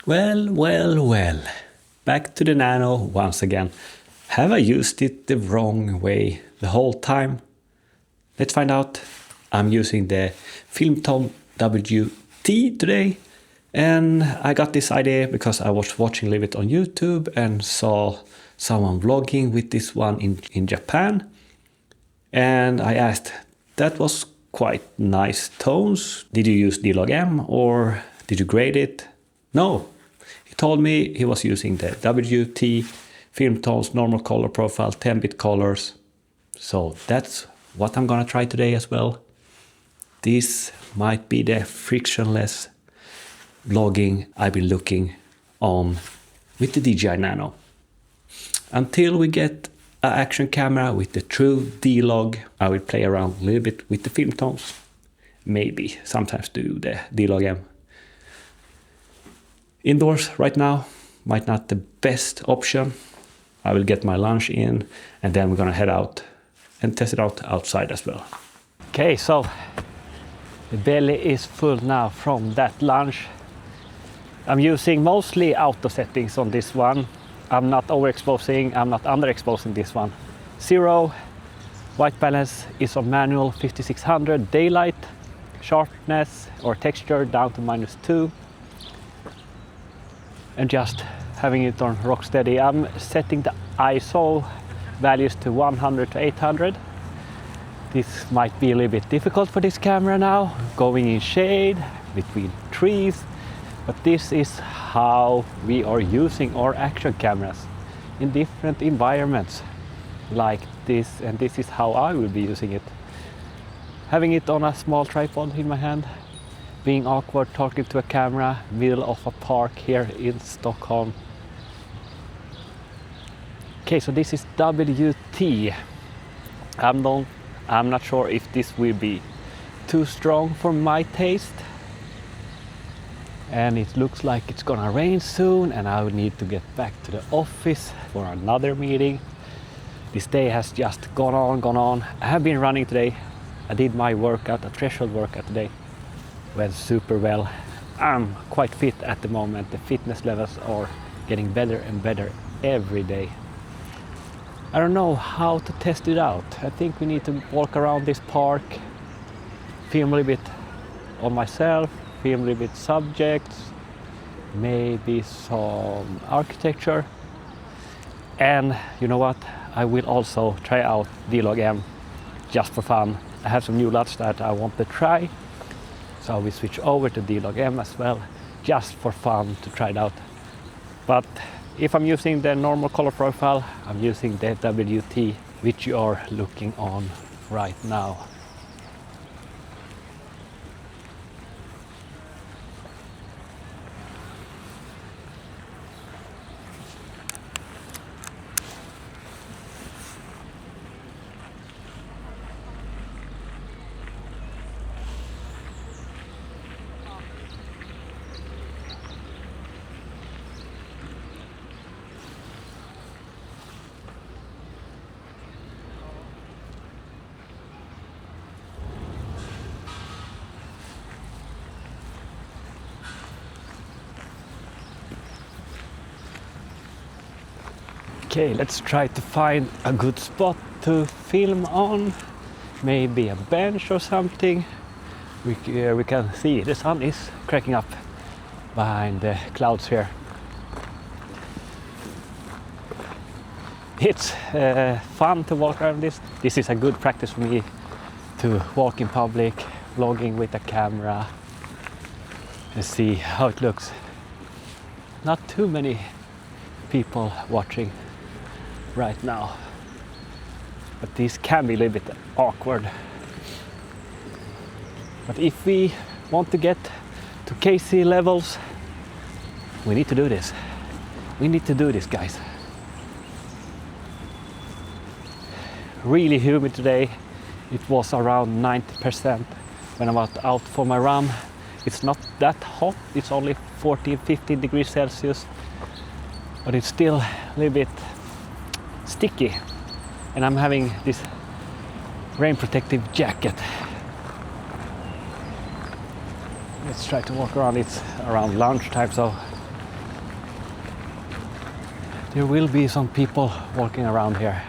Well. Back to the Nano once again. Have I used it the wrong way the whole time? Let's find out. I'm using the Filmtone WT today, and I got this idea because I was watching a little bit on YouTube and saw someone vlogging with this one in Japan. And I asked, that was quite nice tones. Did you use D-Log-M or did you grade it? No. He told me he was using the WT Filmtones normal color profile 10-bit colors. So that's what I'm gonna try today as well. This might be the frictionless vlogging I've been looking on with the DJI Nano. Until we get an action camera with the true D-Log, I will play around a little bit with the Filmtones. Maybe sometimes do the D-Log-M. Indoors right now might not the best option. I will get my lunch in and then we're gonna head out and test it out outside as well. Okay, so the belly is full now from that lunch. I'm using mostly auto settings on this one. I'm not overexposing, I'm not underexposing this one. 0, white balance is on manual 5600, daylight, sharpness or texture down to -2. And just having it on rock steady. I'm setting the ISO values to 100 to 800. This might be a little bit difficult for this camera now, going in shade between trees, but this is how we are using our action cameras in different environments like this, and this is how I will be using it. Having it on a small tripod in my hand, being awkward talking to a camera, middle of a park here in Stockholm. Okay, so this is WT. I'm not sure if this will be too strong for my taste. And it looks like it's gonna rain soon and I will need to get back to the office for another meeting. This day has just gone on. I have been running today. I did my workout, a threshold workout today. Went super well. I'm quite fit at the moment. The fitness levels are getting better and better every day. I don't know how to test it out. I think we need to walk around this park, film a little bit on myself, film a little bit subjects, maybe some architecture. And you know what? I will also try out D-Log-M just for fun. I have some new LUTs that I want to try. So we switch over to D-Log-M as well, just for fun to try it out. But if I'm using the normal color profile, I'm using the WT, which you are looking on right now. Okay, let's try to find a good spot to film on. Maybe a bench or something. We can see the sun is cracking up behind the clouds here. It's fun to walk around this. This is a good practice for me to walk in public, vlogging with a camera and see how it looks. Not too many people watching right now, but this can be a little bit awkward. But if we want to get to KC levels, we need to do this. We need to do this, guys. Really humid today. It was around 90% when I was out for my run. It's not that hot, it's only 14-15 degrees Celsius, but it's still a little bit sticky. And I'm having this rain protective jacket. Let's try to walk around. It's around lunchtime, so There will be some people walking around here.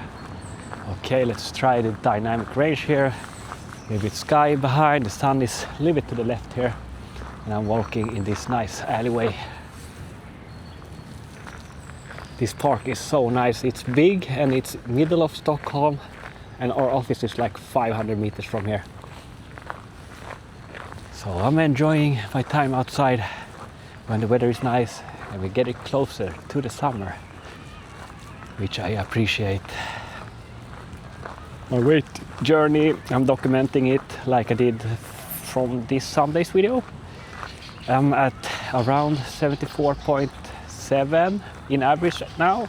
Okay, let's try the dynamic range here. Maybe it's sky behind, the sun is a little bit to the left here. And I'm walking in this nice alleyway. This park is so nice. It's big and it's middle of Stockholm, and our office is like 500 meters from here. So I'm enjoying my time outside when the weather is nice and we're getting closer to the summer, which I appreciate. My weight journey, I'm documenting it like I did from this Sunday's video. I'm at around 74.7 in average now,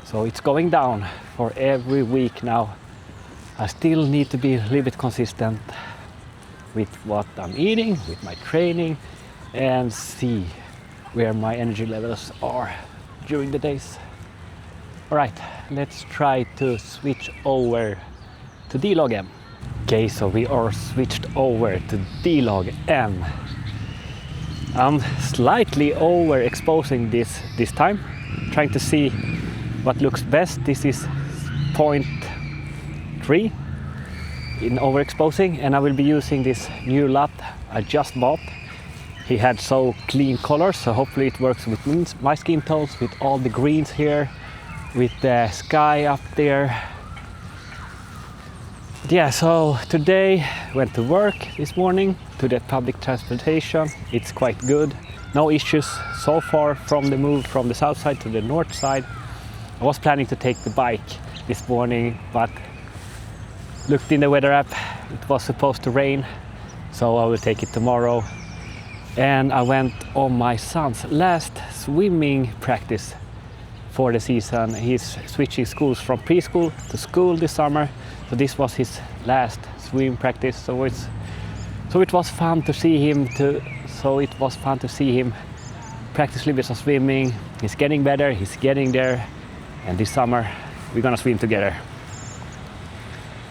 so it's going down for every week now. I still need to be a little bit consistent with what I'm eating, with my training, and see where my energy levels are during the days. All right, let's try to switch over to D-Log M. Okay, so we are switched over to D-Log M. I'm slightly overexposing this time, trying to see what looks best. This is 0.3 in overexposing, and I will be using this new LUT I just bought. He had so clean colors, so hopefully it works with my skin tones, with all the greens here, with the sky up there. Yeah, so today went to work this morning to the public transportation. It's quite good. No issues so far from the move from the south side to the north side. I was planning to take the bike this morning, but looked in the weather app. It was supposed to rain, so I will take it tomorrow. And I went on my son's last swimming practice for the season. He's switching schools from preschool to school this summer. So this was his last swim practice. So it was fun to see him practice a little bit of swimming. He's getting better, he's getting there. And this summer we're gonna swim together.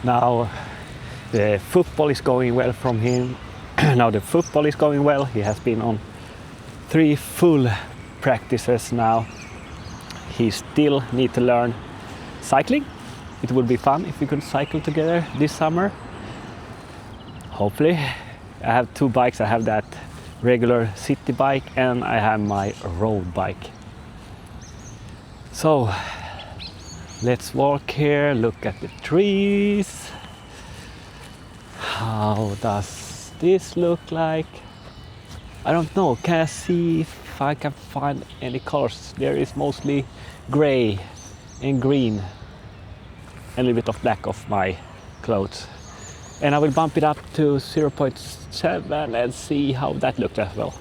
Now the football is going well from him. Now the football is going well. He has been on 3 full practices now. He still needs to learn cycling. It would be fun if we could cycle together this summer. Hopefully. I have 2 bikes. I have that regular city bike and I have my road bike. So let's walk here, look at the trees. How does this look like? I don't know. Can I see if I can find any colors? There is mostly gray and green. A little bit of black of my clothes. And I will bump it up to 0.7 and see how that looked as well.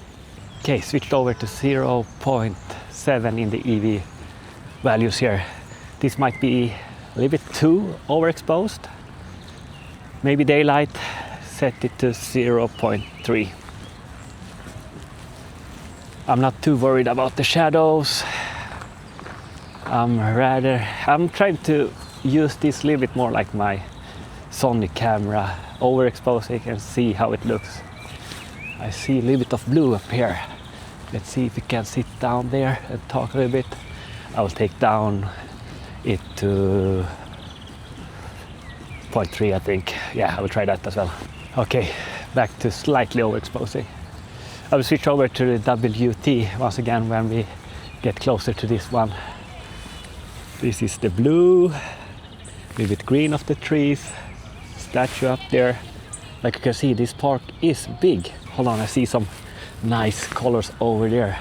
Okay, switched over to 0.7 in the EV values here. This might be a little bit too overexposed. Maybe daylight, set it to 0.3. I'm not too worried about the shadows. I'm trying to use this a little bit more like my Sony camera, overexposing and see how it looks. I see a little bit of blue up here. Let's see if we can sit down there and talk a little bit. I will take down it to 0.3, I think. Yeah, I will try that as well. Okay, back to slightly overexposing. I will switch over to the WT once again when we get closer to this one. This is the blue, a little bit green of the trees, statue up there. Like you can see, this park is big. Hold on, I see some nice colors over there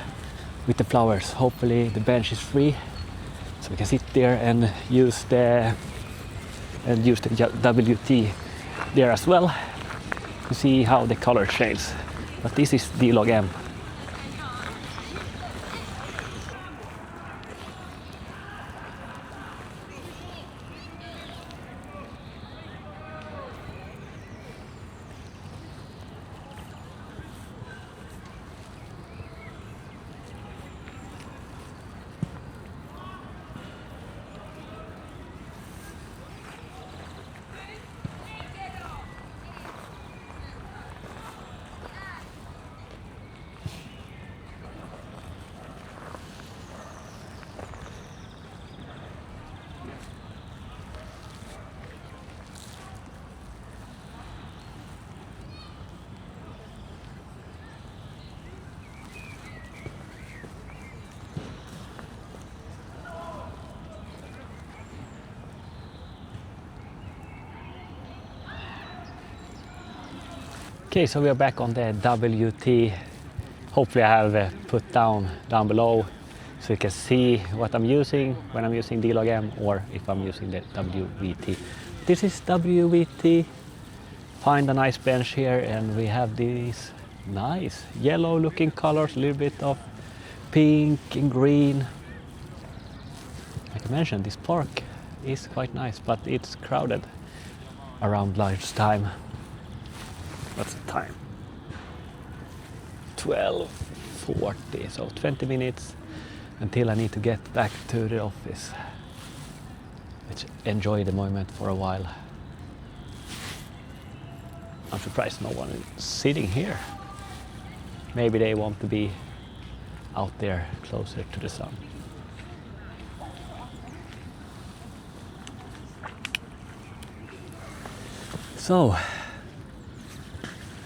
with the flowers. Hopefully the bench is free, so we can sit there and use the WT there as well to see how the color change. But this is D-Log M. Okay, so we are back on the WT. Hopefully I have put down below so you can see what I'm using when I'm using D-Log M or if I'm using the WVT. This is WVT. Find a nice bench here and we have these nice yellow looking colors, a little bit of pink and green. Like I mentioned, this park is quite nice, but it's crowded around lunchtime. What's the time? 12:40, so 20 minutes until I need to get back to the office. Let's enjoy the moment for a while. I'm surprised no one is sitting here. Maybe they want to be out there closer to the sun. So,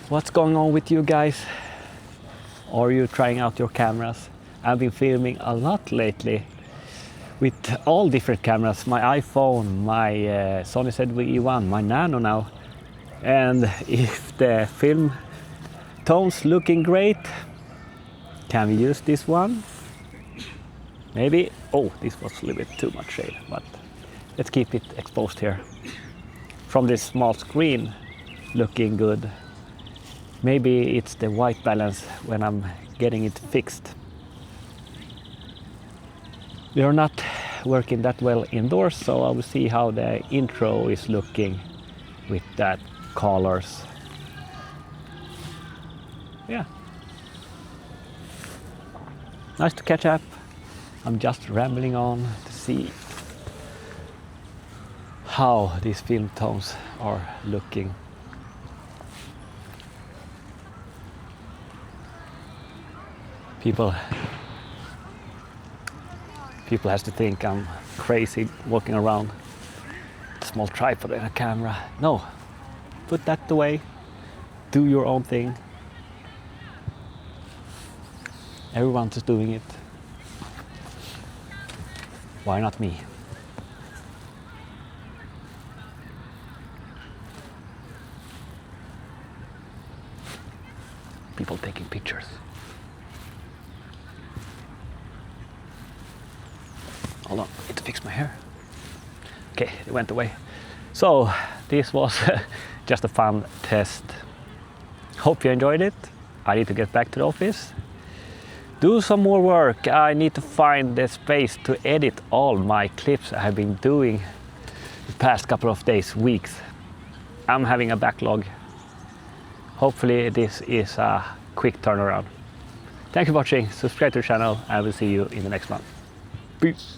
what's going on with you guys? Are you trying out your cameras? I've been filming a lot lately with all different cameras. My iPhone, my Sony ZV-E1, my Nano now. And if the film tone's looking great, can we use this one? Maybe. Oh, this was a little bit too much shade, but let's keep it exposed here. From this small screen, looking good. Maybe it's the white balance when I'm getting it fixed. We are not working that well indoors, so I will see how the intro is looking with that colors. Yeah. Nice to catch up. I'm just rambling on to see how these film tones are looking. People has to think I'm crazy walking around with a small tripod and a camera. No, put that away. Do your own thing. Everyone's just doing it. Why not me? People taking pictures. Hold on, I need to fix my hair. Okay, it went away. So, this was just a fun test. Hope you enjoyed it. I need to get back to the office. Do some more work. I need to find the space to edit all my clips I have been doing the past couple of days, weeks. I'm having a backlog. Hopefully this is a quick turnaround. Thank you for watching. Subscribe to the channel. I will see you in the next one. Peace.